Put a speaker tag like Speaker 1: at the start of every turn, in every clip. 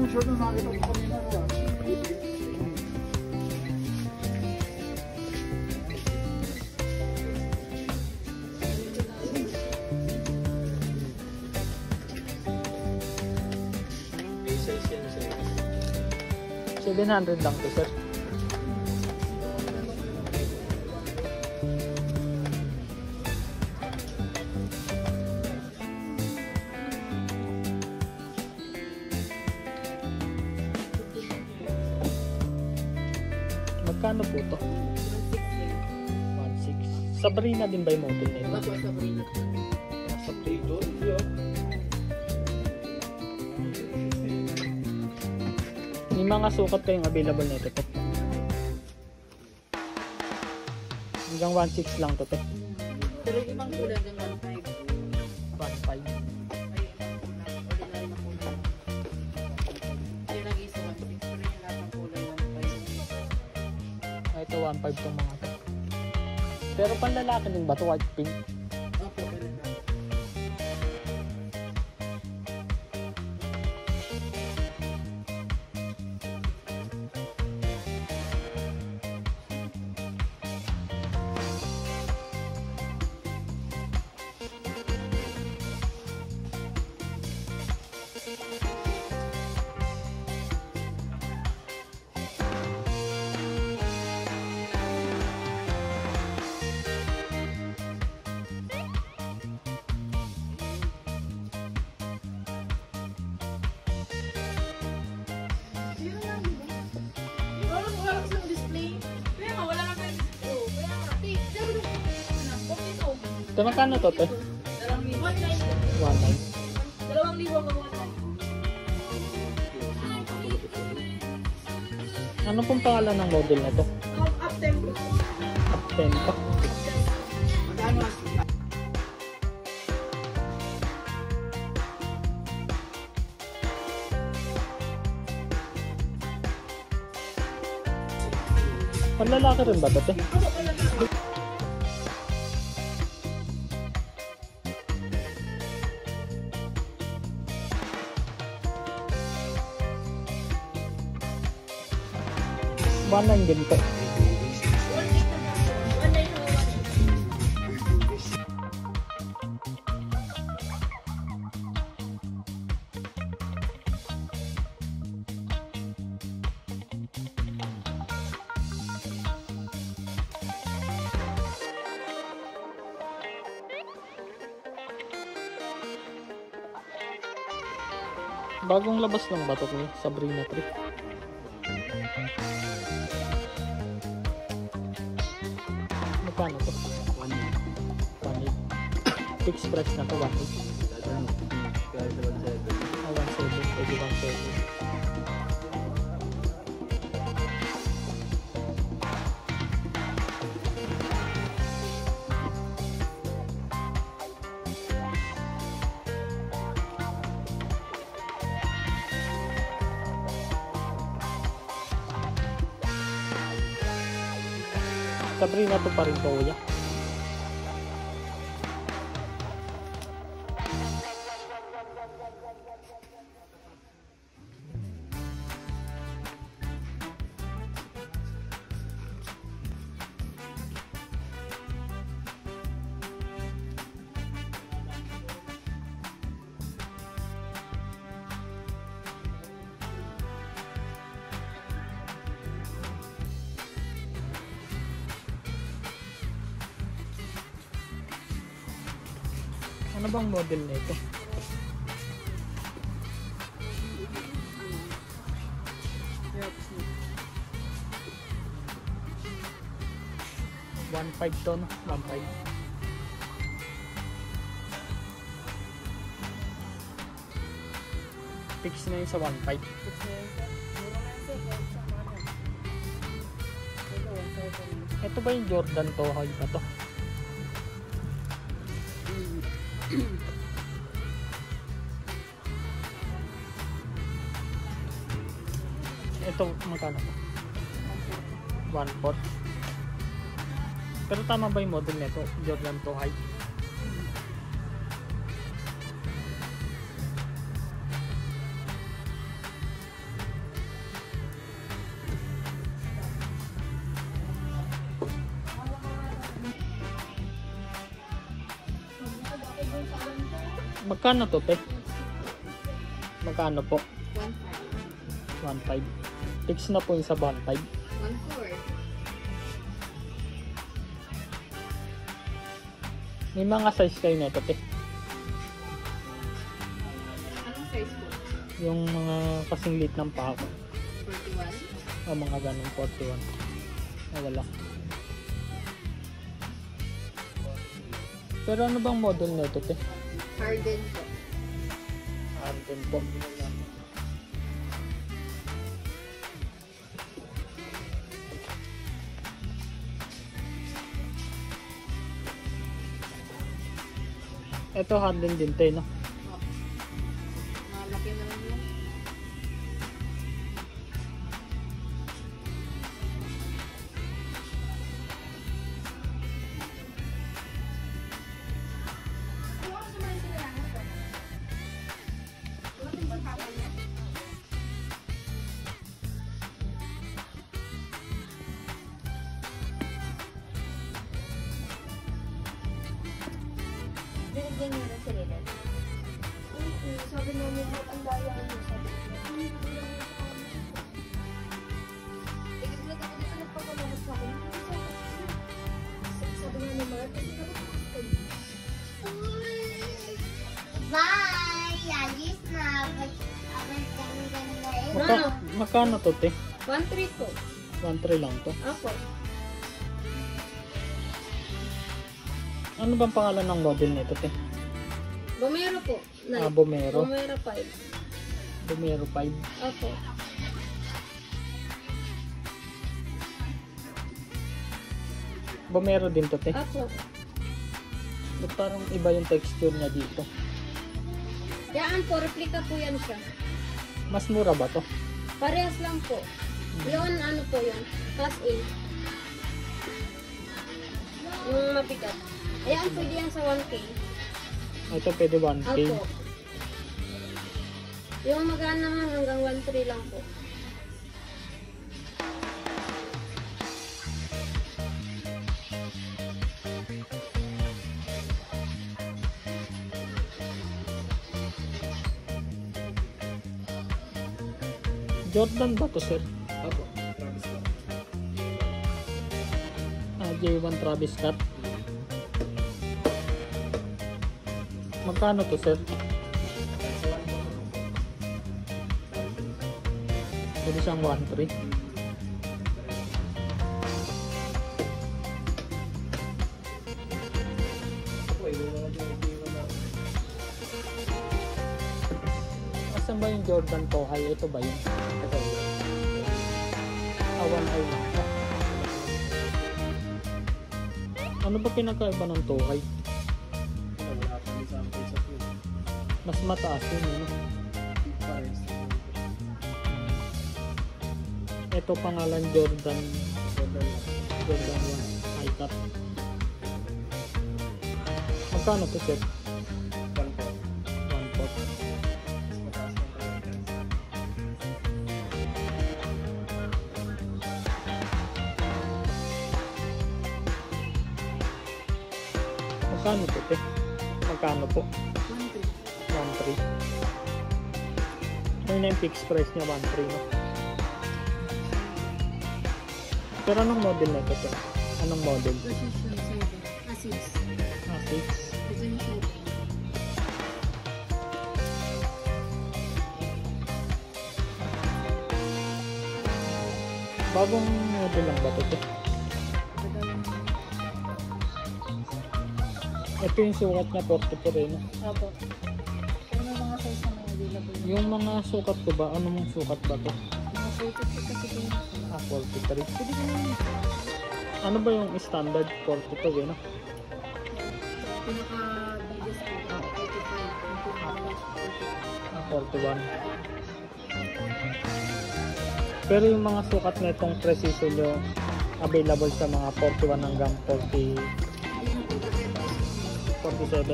Speaker 1: short na nakita ko kanina.
Speaker 2: $700 lang to, sir. Magkano po to? 1.6. Sabrina din ba yung model nito?
Speaker 1: Sabrina.
Speaker 2: Sabrina. May mga sukat kayong available nito to. Hanggang 1.6 lang to to.
Speaker 3: Pero yung ibang kulay hanggang 1.5.
Speaker 2: 1.5. Ito 1.5 tong mga to. Pero panlalaki din ba to? White pink?
Speaker 3: Opo, ganun na.
Speaker 2: Ito magkano to te? 1.9.
Speaker 3: 2,000
Speaker 2: Ano pong pangalan ng model na to?
Speaker 3: Up-tempo.
Speaker 2: Up-tempo. Panlalaki rin ba to te? One din po. Bagong labas lang ba ito kay Sabrina 3? Magkano to? 1.8. Fixed price na to, 1.8. 1.7. Pwede 1.7. Sabrina to pa rin po, kuya. Ano bang model nito? $1.5 to, no? 1.5. Fix na yun sa 1.5. Ito ba yung Jordan to? Hay ba to? Ito, magkano to? 1.4. Pero tama ba yung model nito? Jordan 2 High? Magkano to, te? Magkano po?
Speaker 3: 1.5.
Speaker 2: 1.5. Fix na po yung sa 1.5.
Speaker 3: 1.4.
Speaker 2: May mga size kayo nito, te.
Speaker 3: Anong size po?
Speaker 2: Yung mga kasing lit ng paa ko.
Speaker 3: 41?
Speaker 2: O mga ganun, 41. Ah, wala. Pero ano bang model nito, te?
Speaker 3: Harden po.
Speaker 2: Harden po. Ito Harden din, te, no?
Speaker 3: Malaki na rin yun.
Speaker 1: Binigyan niyo na si Rilan. Sabi namin, ang daya niyo. Sabi bye! Alis na.
Speaker 2: Magkano to, te?
Speaker 3: 1.3 po.
Speaker 2: 1.3 lang to.
Speaker 3: Apo.
Speaker 2: Ano bang pangalan ng model nito, te?
Speaker 3: Bomero po.
Speaker 2: Ah, Bomero.
Speaker 3: Bomero 5.
Speaker 2: Bomero 5.
Speaker 3: Apo.
Speaker 2: Bomero din to, te.
Speaker 3: Apo.
Speaker 2: Ba't parang iba yung texture niya dito?
Speaker 3: Yan po, replica po yan siya.
Speaker 2: Mas mura ba to?
Speaker 3: Parehas lang po. Yun, ano po yun? Class A. Yung mabigat. Ayan, pwede yan sa 1K.
Speaker 2: Ito pwede 1K.
Speaker 3: Apo. Yung magana naman hanggang 1.3 lang po.
Speaker 2: Jordan ba to, sir?
Speaker 4: Apo, Travis Scott.
Speaker 2: Ah, J1 Travis Scott. Magkano to, sir? Pwede siyang 1.3. Asan ba yung Jordan Tohai? Ito ba yun? Awan ay lang. Ano ba pinakaiba ng Tohai?
Speaker 4: Wala pa ni sample sa food.
Speaker 2: Mas mataas yun, ano?
Speaker 4: Pares.
Speaker 2: Ito pangalan Jordan
Speaker 4: Jordan
Speaker 2: 1 high cut. Magkano to, sir?
Speaker 4: 1 po.
Speaker 2: 1 pot.
Speaker 4: Mas mataas ng talaga.
Speaker 2: Magkano to, te? Magkano po?
Speaker 3: 1.3.
Speaker 2: 1.3. Ano na yung fixed price niya? 1.3, no? Pero anong model na ito, sir? Anong model?
Speaker 3: Precision 7. Asis.
Speaker 2: Ah, 6.
Speaker 3: Precision 7.
Speaker 2: Bagong model lang ba ito, te? Ito yung sukat niya, 44 eh, no?
Speaker 3: Apo. Ano mga size na mga available?
Speaker 2: Yung mga sukat ko ba, ano mong sukat ba to?
Speaker 3: Mga 42 kasi po yung
Speaker 2: Ah, 43.
Speaker 3: pwede ko naman
Speaker 2: Ano ba yung standard 42 eh, no?
Speaker 3: pinaka-biggest po. 45. Yung pinaka-biggest
Speaker 2: Ah, 41. Pero yung mga sukat na itong precision yung available sa mga 41 hanggang 40, 47.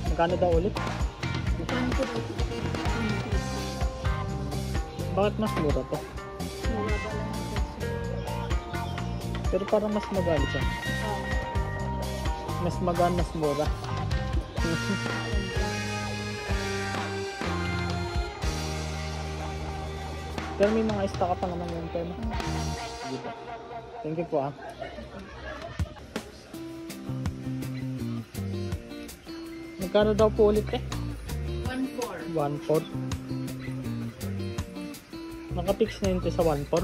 Speaker 2: Magkano daw ulit?
Speaker 3: Paano po ito?
Speaker 2: Bakit mas mura to?
Speaker 3: Mura ba lang ang presyo?
Speaker 2: Pero parang mas magaan siya. Mas magaan, mas mura. Pero may mga stock pa naman yung pen. Sige po. Thank you po ah. Magkano daw po ulit eh?
Speaker 3: 1.4.
Speaker 2: 1.4. Nakapix na yun to sa 1.4.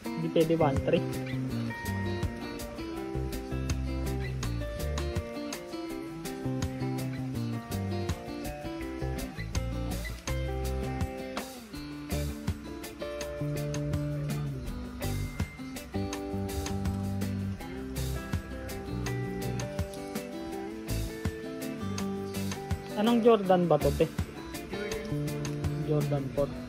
Speaker 2: Hindi pwede 1.3. Anong Jordan ba to, te? Jordan 4.